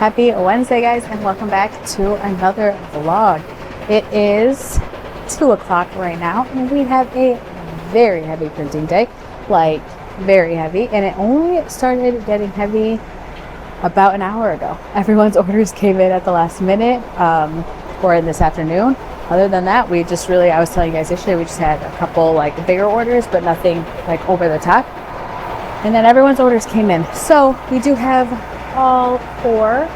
Happy Wednesday, guys, and welcome back to another vlog. It is 2 o'clock right now, and we have a very heavy printing day, like very heavy, and it only started getting heavy about an hour ago. Everyone's orders came in at the last minute, or in this afternoon. Other than that, we just really, I was telling you guys yesterday, we just had a couple like bigger orders, but nothing like over the top. And then everyone's orders came in. So we do have all 4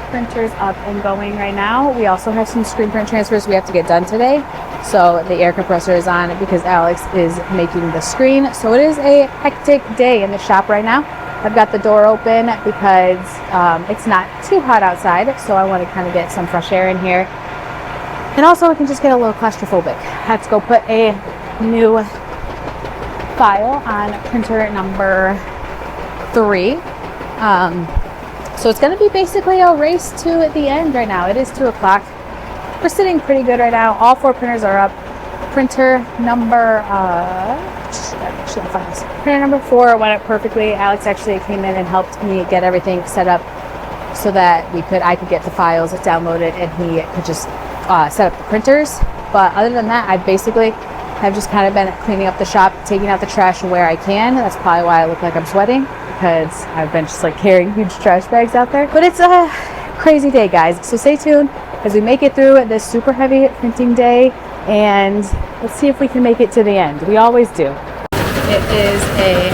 printers up and going right now. We also have some screen print transfers we have to get done today. So the air compressor is on because Alex is making the screen. So it is a hectic day in the shop right now. I've got the door open because it's not too hot outside. So I want to kind of get some fresh air in here. And also I can just get a little claustrophobic. I have to go put a new file on printer number 3. So it's going to be basically a race to the end right now. It is 2 o'clock. We're sitting pretty good right now. All 4 printers are up. Printer number, Printer number 4 went up perfectly. Alex actually came in and helped me get everything set up so that I could get the files downloaded and he could just set up the printers. But other than that, I basically have just kind of been cleaning up the shop, taking out the trash where I can. That's probably why I look like I'm sweating, because I've been just like carrying huge trash bags out there. But it's a crazy day, guys. So stay tuned as we make it through this super heavy printing day, and let's see if we can make it to the end. We always do. It is a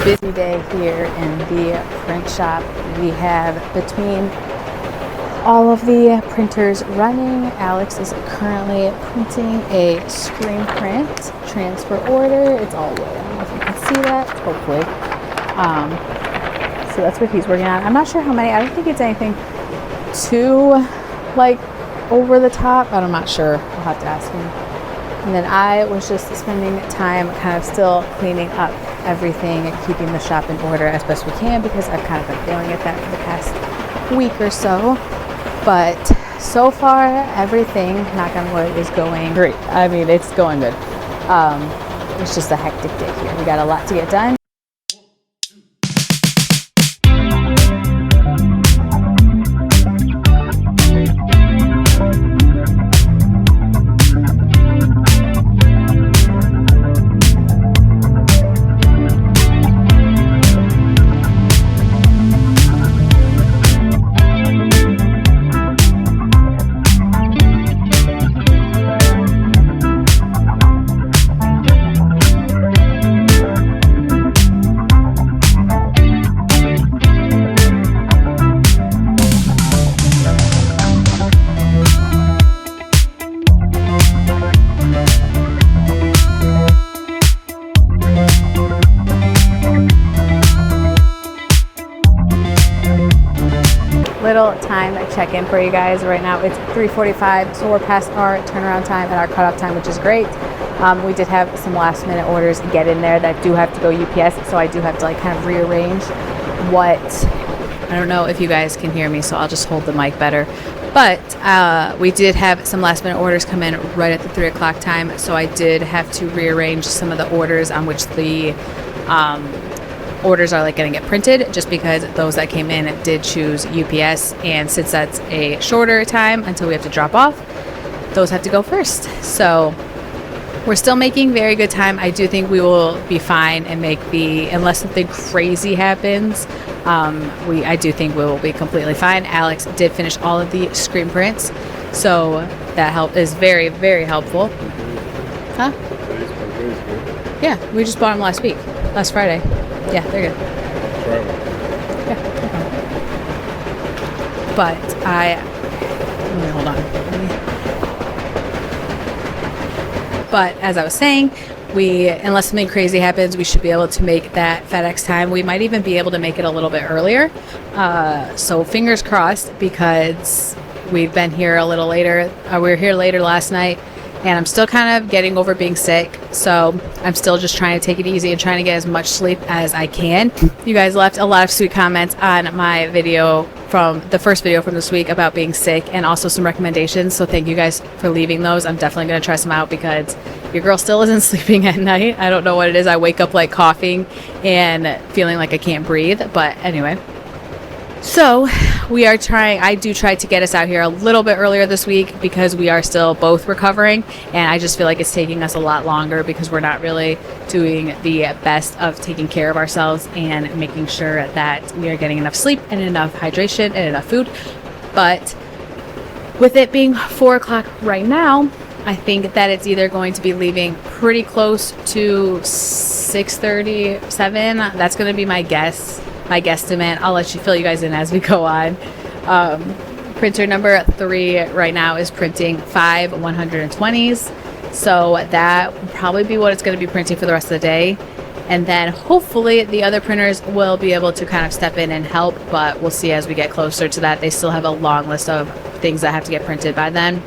busy day here in the print shop. We have between all of the printers running. Alex is currently printing a screen print transfer order. It's all wood. I don't know if you can see that, hopefully. So that's what he's working on. I'm not sure how many. I don't think it's anything too like over the top, but I'm not sure. I'll have to ask him. And then I was just spending time kind of still cleaning up everything and keeping the shop in order as best we can, because I've kind of been failing at that for the past week or so. But so far, everything, knock on wood, is going great. I mean, it's going good. It's just a hectic day here. We got a lot to get done. Little time check-in for you guys. Right now it's 3:45, so we're past our turnaround time and our cutoff time, which is great. We did have some last minute orders get in there that do have to go UPS, so I do have to like kind of rearrange what, I don't know if you guys can hear me, so I'll just hold the mic better. But we did have some last minute orders come in right at the 3 o'clock time, so I did have to rearrange some of the orders on which the orders are like going to get printed, just because those that came in did choose UPS, and since that's a shorter time until we have to drop off, those have to go first. So we're still making very good time. I do think we will be fine and unless something crazy happens, I do think we will be completely fine. Alex did finish all of the screen prints, so that is very, very helpful. Huh? Yeah, we just bought them last Friday. Yeah, they're good. Yeah. But hold on. But as I was saying, unless something crazy happens, we should be able to make that FedEx time. We might even be able to make it a little bit earlier. So fingers crossed, because we've been here a little later. We were here later last night, and I'm still kind of getting over being sick, so I'm still just trying to take it easy and trying to get as much sleep as I can. You guys left a lot of sweet comments on my video from the first video from this week about being sick, and also some recommendations, so thank you guys for leaving those. I'm definitely going to try some out because your girl still isn't sleeping at night. I don't know what it is. I wake up like coughing and feeling like I can't breathe, but anyway. So we are trying, I do try to get us out here a little bit earlier this week because we are still both recovering, and I just feel like it's taking us a lot longer because we're not really doing the best of taking care of ourselves and making sure that we are getting enough sleep and enough hydration and enough food. But with it being 4 o'clock right now, I think that it's either going to be leaving pretty close to 6:30, 7. That's going to be my guess. My guesstimate. I'll let you fill you guys in as we go on. Printer number 3 right now is printing 5 120s. So that will probably be what it's going to be printing for the rest of the day. And then hopefully the other printers will be able to kind of step in and help, but we'll see as we get closer to that. They still have a long list of things that have to get printed by then.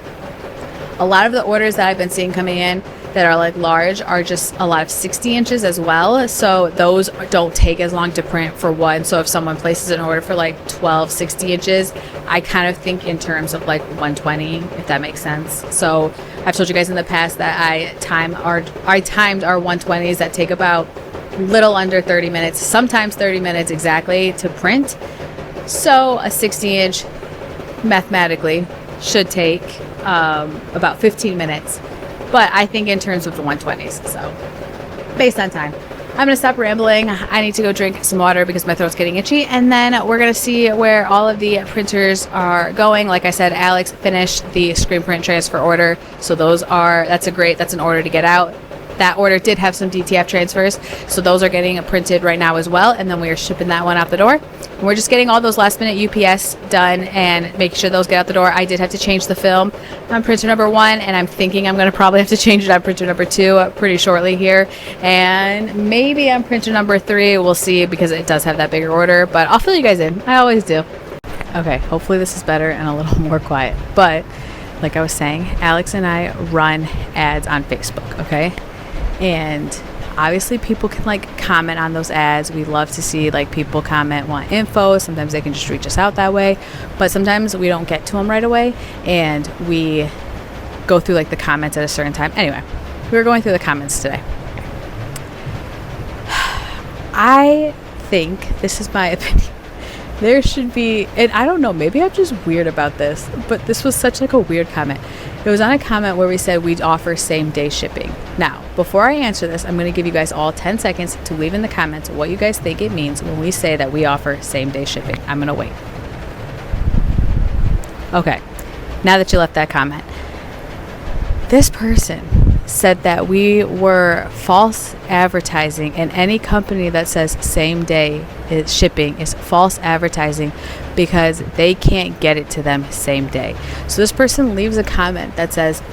A lot of the orders that I've been seeing coming in that are like large are just a lot of 60 inches as well. So those don't take as long to print for one. So if someone places an order for like 12, 60 inches, I kind of think in terms of like 120, if that makes sense. So I've told you guys in the past that I timed our 120s that take about little under 30 minutes, sometimes 30 minutes exactly to print. So a 60 inch mathematically should take about 15 minutes. But I think in terms of the 120s, so based on time. I'm going to stop rambling. I need to go drink some water because my throat's getting itchy. And then we're going to see where all of the printers are going. Like I said, Alex finished the screen print transfer order. So that's an order to get out. That order did have some DTF transfers. So those are getting printed right now as well. And then we are shipping that one out the door. And we're just getting all those last minute UPS done and making sure those get out the door. I did have to change the film on printer number 1, and I'm thinking I'm going to probably have to change it on printer number 2 pretty shortly here. And maybe on printer number 3, we'll see, because it does have that bigger order. But I'll fill you guys in. I always do. Okay, hopefully this is better and a little more quiet. But like I was saying, Alex and I run ads on Facebook, okay? And obviously people can like comment on those ads. We love to see like people comment, want info. Sometimes they can just reach us out that way, but sometimes we don't get to them right away, and we go through like the comments at a certain time. Anyway, we were going through the comments today. I think, this is my opinion, there should be, and I don't know, maybe I'm just weird about this, but this was such like a weird comment. It was on a comment where we said we'd offer same day shipping. Now, before I answer this, I'm going to give you guys all 10 seconds to leave in the comments what you guys think it means when we say that we offer same day shipping. I'm going to wait. Okay, now that you left that comment, this person said that we were false advertising, and any company that says same day shipping is false advertising because they can't get it to them same day. So this person leaves a comment that says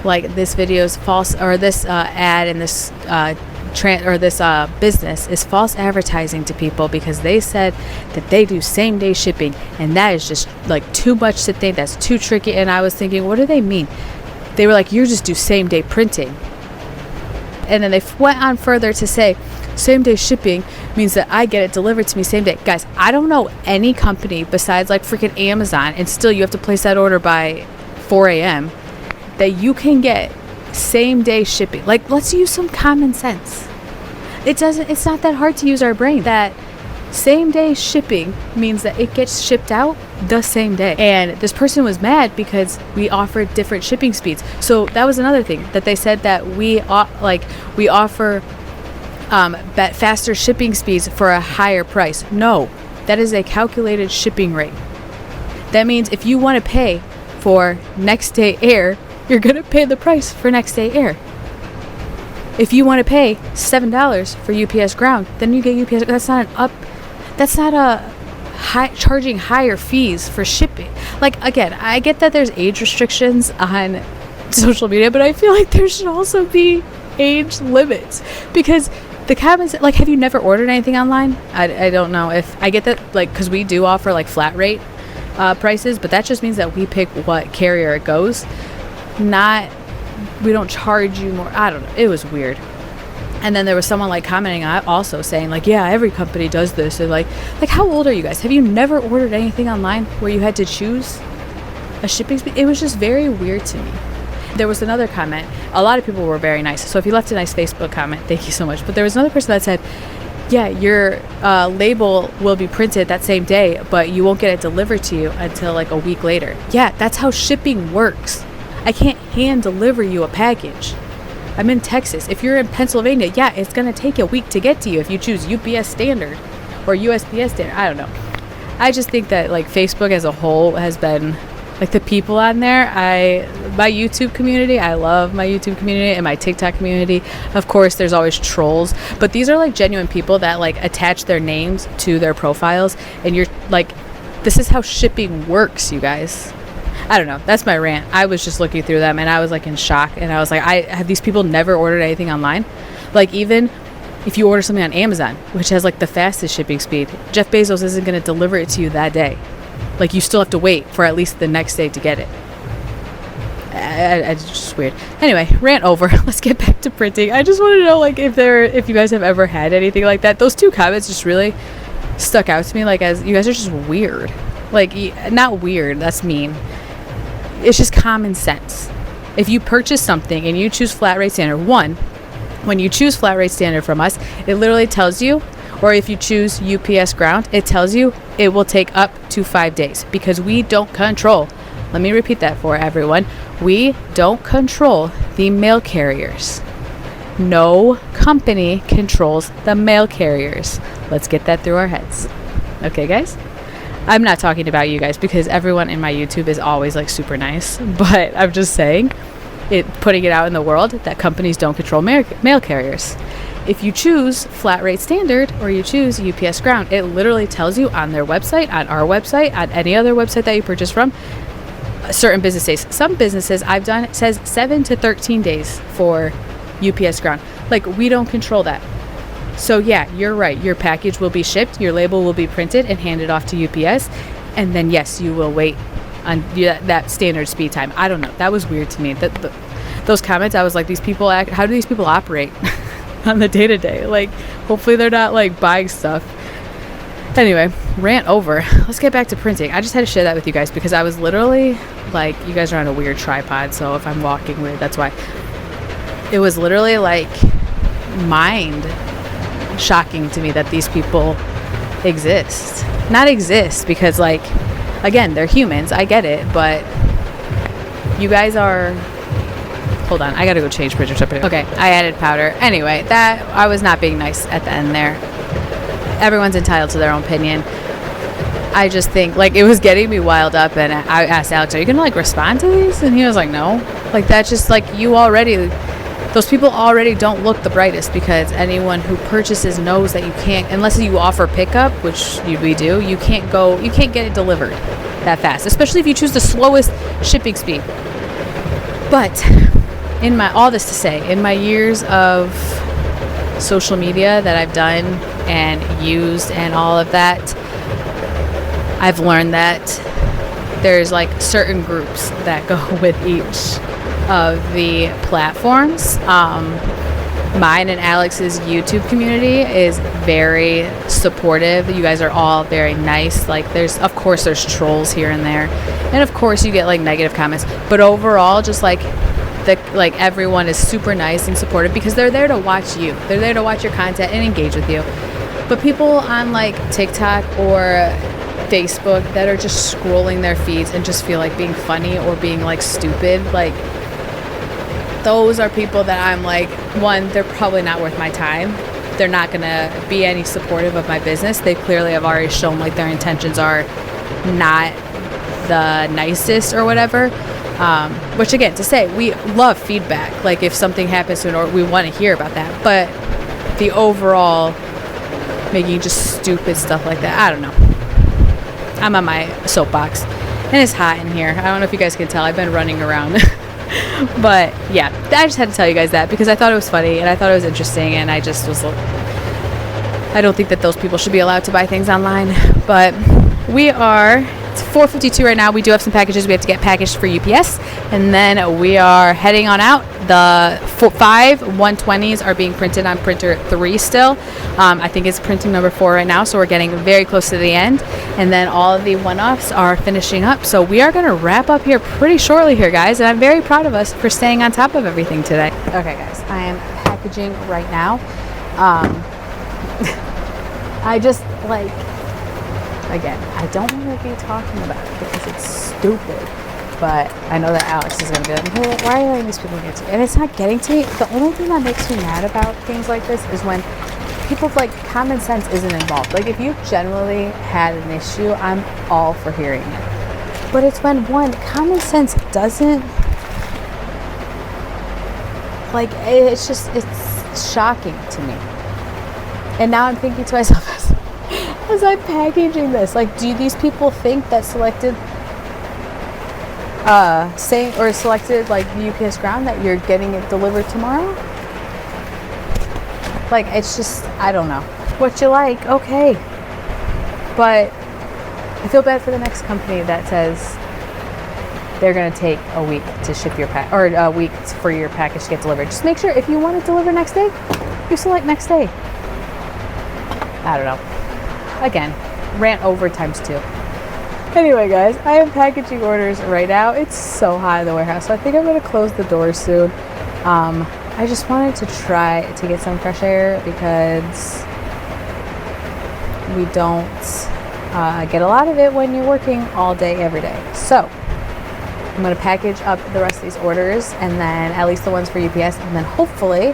like this video is false, or this ad and this business is false advertising to people because they said that they do same day shipping, and that is just like too much to think, that's too tricky. And I was thinking, what do they mean? They were like, you just do same day printing. And then they went on further to say same day shipping means that I get it delivered to me same day. Guys, I don't know any company besides like freaking Amazon, and still you have to place that order by 4 a.m. that you can get same day shipping. Like, let's use some common sense. It's not that hard to use our brain. That same day shipping means that it gets shipped out the same day. And this person was mad because we offered different shipping speeds. So that was another thing that they said, that we offer faster shipping speeds for a higher price. No, that is a calculated shipping rate. That means if you want to pay for next day air, you're going to pay the price for next day air. If you want to pay $7 for UPS ground, then you get UPS. That's not a charging higher fees for shipping. Like, again, I get that there's age restrictions on social media, but I feel like there should also be age limits, because the comments, like, have you never ordered anything online? I don't know if I get that, like, because we do offer like flat rate prices, but that just means that we pick what carrier it goes, we don't charge you more. I don't know, it was weird. And then there was someone like commenting also saying like, yeah, every company does this. And like how old are you guys? Have you never ordered anything online where you had to choose a shipping speed? It was just very weird to me. There was another comment. A lot of people were very nice. So if you left a nice Facebook comment, thank you so much. But there was another person that said, yeah, your label will be printed that same day, but you won't get it delivered to you until like a week later. Yeah, that's how shipping works. I can't hand deliver you a package. I'm in Texas. If you're in Pennsylvania, yeah, it's going to take a week to get to you if you choose UPS standard or USPS standard. I don't know. I just think that like Facebook as a whole has been like the people on there. My YouTube community, I love my YouTube community and my TikTok community. Of course, there's always trolls, but these are like genuine people that like attach their names to their profiles, and you're like, this is how shipping works, you guys. I don't know. That's my rant. I was just looking through them and I was like in shock, and I was like, have these people never ordered anything online? Like, even if you order something on Amazon, which has like the fastest shipping speed, Jeff Bezos isn't going to deliver it to you that day. Like, you still have to wait for at least the next day to get it. It's just weird. Anyway, rant over. Let's get back to printing. I just want to know, like, if you guys have ever had anything like that. Those 2 comments just really stuck out to me. Like, as you guys are just weird. Like, not weird. That's mean. It's just common sense. If you purchase something and you choose flat rate standard, when you choose flat rate standard from us, it literally tells you, or if you choose UPS ground, it tells you it will take up to 5 days, because we don't control. Let me repeat that for everyone. We don't control the mail carriers. No company controls the mail carriers. Let's get that through our heads. Okay, guys? I'm not talking about you guys, because everyone in my YouTube is always like super nice, but I'm just saying, putting it out in the world that companies don't control mail carriers. If you choose flat rate standard or you choose UPS ground, it literally tells you on their website, on our website, on any other website that you purchase from, certain business days. Some businesses I've done, it says 7 to 13 days for UPS ground. Like, we don't control that. So yeah, you're right. Your package will be shipped, your label will be printed and handed off to UPS, and then yes, you will wait on that standard speed time. I don't know. That was weird to me. Those comments, I was like, how do these people operate on the day to day? Like, hopefully they're not like buying stuff. Anyway, rant over. Let's get back to printing. I just had to share that with you guys because I was literally like, you guys are on a weird tripod, so if I'm walking weird, that's why. It was literally like mind shocking to me that these people exist. Not exist because, like, again, they're humans, I get it, but you guys are, hold on, I gotta go change pictures up here. Okay, I added powder. Anyway, that, I was not being nice at the end there. Everyone's entitled to their own opinion. I just think, like, it was getting me wild up, and I asked Alex, are you gonna, like, respond to these? And he was like, no. Like, that's just, like, those people already don't look the brightest, because anyone who purchases knows that you can't, unless you offer pickup, which we do, you can't get it delivered that fast, especially if you choose the slowest shipping speed. But all this to say, in my years of social media that I've done and used and all of that, I've learned that there's like certain groups that go with each of the platforms. Mine and Alex's YouTube community is very supportive. You guys are all very nice. Like, there's trolls here and there, and of course you get like negative comments, but overall, just like everyone is super nice and supportive because they're there to watch you. They're there to watch your content and engage with you. But people on like TikTok or Facebook that are just scrolling their feeds and just feel like being funny or being like stupid, like, those are people that I'm like, one, they're probably not worth my time. They're not going to be any supportive of my business. They clearly have already shown like their intentions are not the nicest or whatever. Which, again, to say, we love feedback. Like, if something happens to, or we want to hear about that. But the overall making just stupid stuff like that, I don't know. I'm on my soapbox. And it's hot in here. I don't know if you guys can tell. I've been running around. But yeah, I just had to tell you guys that because I thought it was funny and I thought it was interesting, and I just was, I don't think that those people should be allowed to buy things online. But it's 4:52 right now. We do have some packages we have to get packaged for UPS, and then we are heading on out. The 5 120s are being printed on printer 3 still. I think it's printing number 4 right now, so we're getting very close to the end. And then all of the one-offs are finishing up. So we are going to wrap up here pretty shortly here, guys, and I'm very proud of us for staying on top of everything today. Okay, guys, I am packaging right now. I just like, again, I don't want to be talking about it because it's stupid. But I know that Alex is going to be like, well, why are you letting these people get to me? And it's not getting to me. The only thing that makes me mad about things like this is when people's like common sense isn't involved. Like if you generally had an issue, I'm all for hearing it. But it's when one, common sense doesn't, like it's just, it's shocking to me. And now I'm thinking to myself as I'm packaging this, like, do these people think that selected like the UPS ground that you're getting it delivered tomorrow? Like, it's just, I don't know. What you like, okay. But I feel bad for the next company that says they're going to take a week to ship your or a week for your package to get delivered. Just make sure if you want it delivered next day, you select next day. I don't know. Again, rant over ×2. Anyway, guys, I am packaging orders right now. It's so hot in the warehouse, so I think I'm going to close the doors soon. I just wanted to try to get some fresh air because we don't get a lot of it when you're working all day, every day. So I'm going to package up the rest of these orders, and then at least the ones for UPS, and then hopefully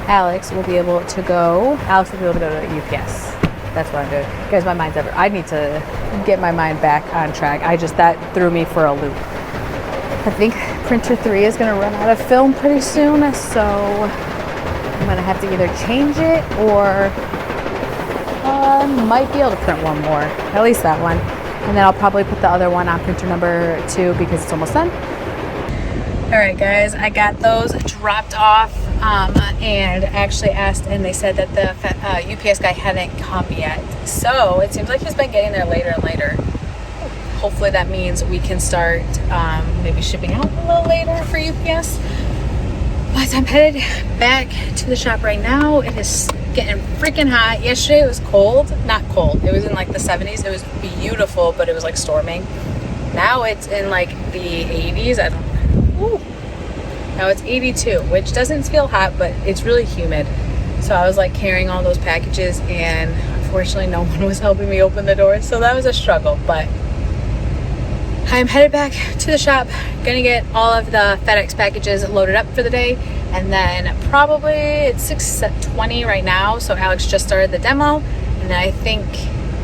Alex will be able to go to UPS. That's what I'm doing. Guys, my mind's ever. I need to get my mind back on track. That threw me for a loop. I think printer 3 is going to run out of film pretty soon, so I'm going to have to either change it or might be able to print one more, at least that one. And then I'll probably put the other one on printer number 2 because it's almost done. All right, guys, I got those dropped off and actually asked, and they said that the UPS guy hadn't come yet. So it seems like he's been getting there later and later. Hopefully that means we can start maybe shipping out a little later for UPS. But I'm headed back to the shop right now. It is getting freaking hot. Yesterday it was cold. Not cold. It was in like the 70s. It was beautiful, but it was like storming. Now it's in like the 80s. Now it's 82, which doesn't feel hot, but it's really humid. So I was like carrying all those packages, and unfortunately no one was helping me open the doors. So that was a struggle, but I'm headed back to the shop, gonna get all of the FedEx packages loaded up for the day, and then probably it's 6:20 right now, so Alex just started the demo, and then I think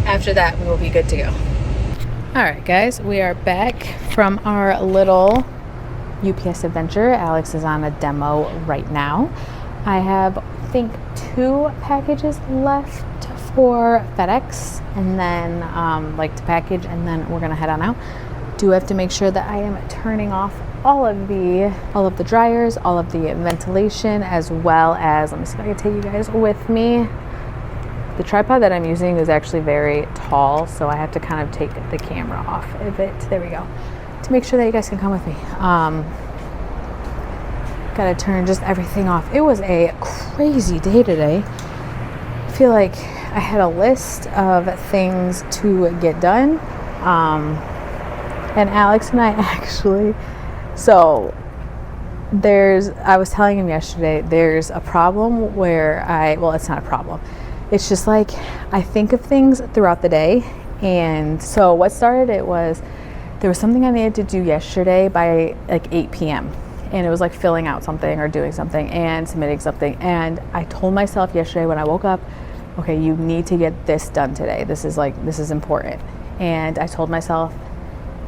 after that we will be good to go. All right, guys, we are back from our little UPS adventure. Alex is on a demo right now. I have, I think, 2 packages left for FedEx, and then to package, and then we're gonna head on out. Do have to make sure that I am turning off all of the dryers, all of the ventilation, as well as, let me see if I can take you guys with me. The tripod that I'm using is actually very tall, so I have to kind of take the camera off of it. There we go. To make sure that you guys can come with me. Gotta turn just everything off. It was a crazy day today. I feel like I had a list of things to get done. And Alex and I actually, I was telling him yesterday, there's a problem where it's not a problem. It's just like, I think of things throughout the day. And so what started it was, there was something I needed to do yesterday by like 8 p.m. And it was like filling out something or doing something and submitting something. And I told myself yesterday when I woke up, okay, you need to get this done today. This is important. And I told myself,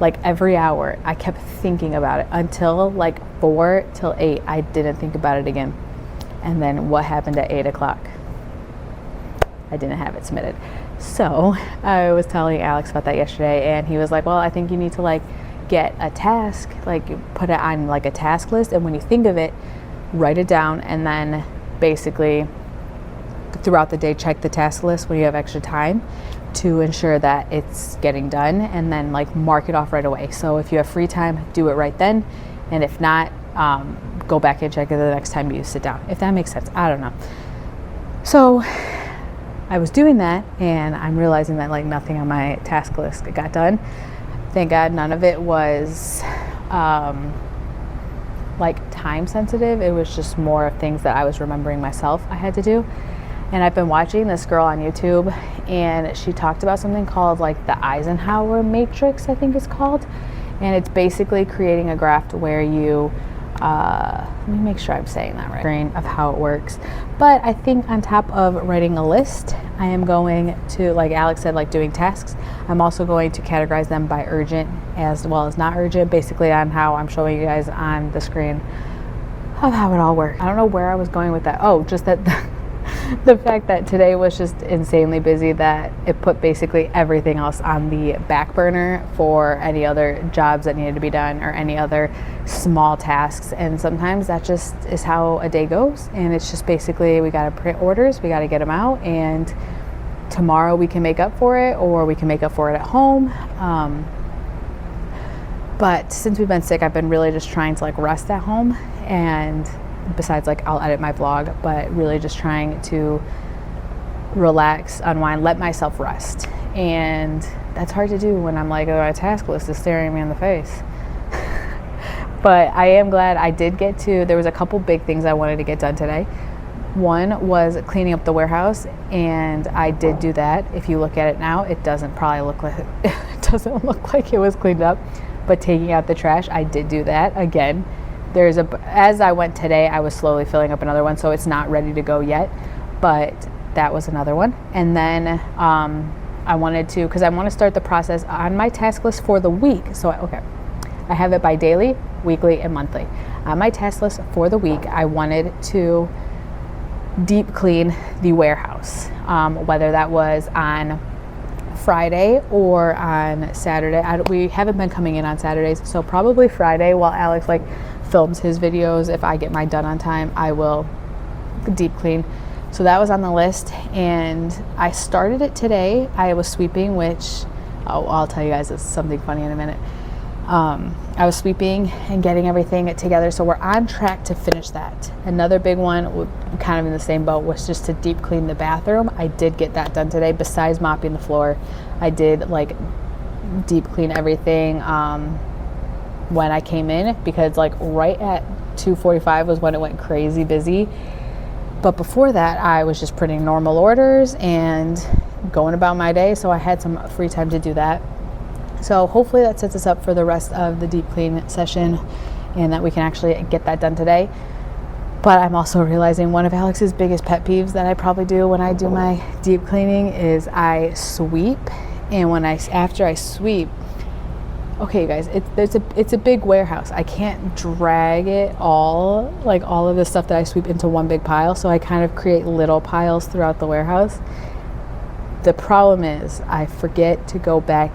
like every hour, I kept thinking about it until like 4 till 8. I didn't think about it again. And then what happened at 8 o'clock? I didn't have it submitted. So I was telling Alex about that yesterday, and he was like, well, I think you need to like get a task, like put it on like a task list. And when you think of it, write it down, and then basically throughout the day, check the task list when you have extra time to ensure that it's getting done, and then like mark it off right away. So if you have free time, do it right then. And if not, go back and check it the next time you sit down, if that makes sense. I don't know. So I was doing that, and I'm realizing that like nothing on my task list got done. Thank God none of it was like time sensitive. It was just more of things that I was remembering myself I had to do. And I've been watching this girl on YouTube, and she talked about something called like the Eisenhower matrix, I think it's called. And it's basically creating a graph where you, let me make sure I'm saying that right, of how it works. But I think on top of writing a list, I am going to, like Alex said, like doing tasks, I'm also going to categorize them by urgent as well as not urgent, basically on how I'm showing you guys on the screen of how it all works. I don't know where I was going with that. Oh, just that the fact that today was just insanely busy, that it put basically everything else on the back burner for any other jobs that needed to be done or any other small tasks. And sometimes that just is how a day goes, and it's just basically we got to print orders, we got to get them out, and tomorrow we can make up for it, or we can make up for it at home. But since we've been sick, I've been really just trying to like rest at home, and besides like I'll edit my vlog, but really just trying to relax, unwind, let myself rest. And that's hard to do when I'm like, oh, my task list is staring me in the face. But I am glad I did get to, there was a couple big things I wanted to get done today. One was cleaning up the warehouse, and I did do that. If you look at it now, it doesn't probably look like it doesn't look like it was cleaned up, but taking out the trash, I did do that again. As I went today, I was slowly filling up another one, so it's not ready to go yet, but that was another one. And then I wanted to, because I want to start the process on my task list for the week. So, I have it by daily, weekly, and monthly. On my task list for the week, I wanted to deep clean the warehouse, whether that was on Friday or on Saturday. We haven't been coming in on Saturdays, so probably Friday while Alex films his videos. If I get mine done on time, I will deep clean. So that was on the list, and I started it today. I was sweeping, which I'll tell you guys it's something funny in a minute. I was sweeping and getting everything together, so we're on track to finish that. Another big one, kind of in the same boat, was just to deep clean the bathroom. I did get that done today. Besides mopping the floor, I did like deep clean everything when I came in, because like right at 2:45 was when it went crazy busy. But before that, I was just printing normal orders and going about my day, so I had some free time to do that. So hopefully that sets us up for the rest of the deep clean session, and that we can actually get that done today. But I'm also realizing one of Alex's biggest pet peeves that I probably do when I do my deep cleaning is I sweep, and after I sweep, okay, you guys, it's a big warehouse. I can't drag it all of the stuff that I sweep into one big pile, so I kind of create little piles throughout the warehouse. The problem is I forget to go back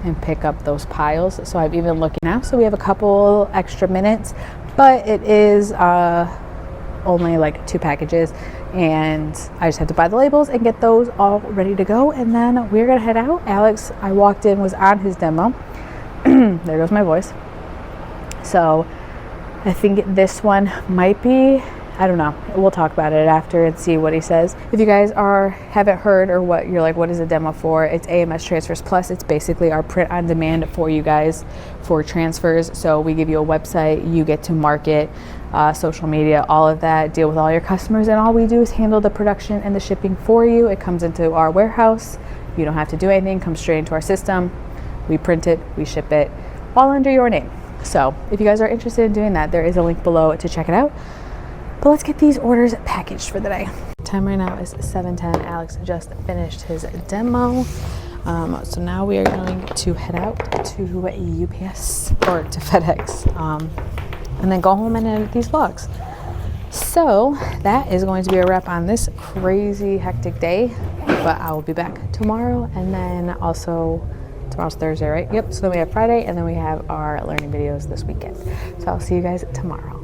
and pick up those piles, so I'm even looking now. So we have a couple extra minutes, but it is only like 2 packages, and I just have to buy the labels and get those all ready to go, and then we're gonna head out. Alex, I walked in, was on his demo. There goes my voice. So I think this one might be, I don't know, we'll talk about it after and see what he says. If you guys haven't heard, or what you're like, what is a demo for? It's AMS Transfers Plus. It's basically our print on demand for you guys for transfers. So we give you a website, you get to market, social media, all of that, deal with all your customers, and all we do is handle the production and the shipping for you. It comes into our warehouse. You don't have to do anything, comes straight into our system. We print it, we ship it, all under your name. So if you guys are interested in doing that, there is a link below to check it out. But let's get these orders packaged for the day. Time right now is 7:10. Alex just finished his demo. So now we are going to head out to UPS or to FedEx, and then go home and edit these vlogs. So that is going to be a wrap on this crazy hectic day, but I will be back tomorrow, and then also tomorrow's Thursday, right? Yep. So then we have Friday, and then we have our learning videos this weekend. So I'll see you guys tomorrow.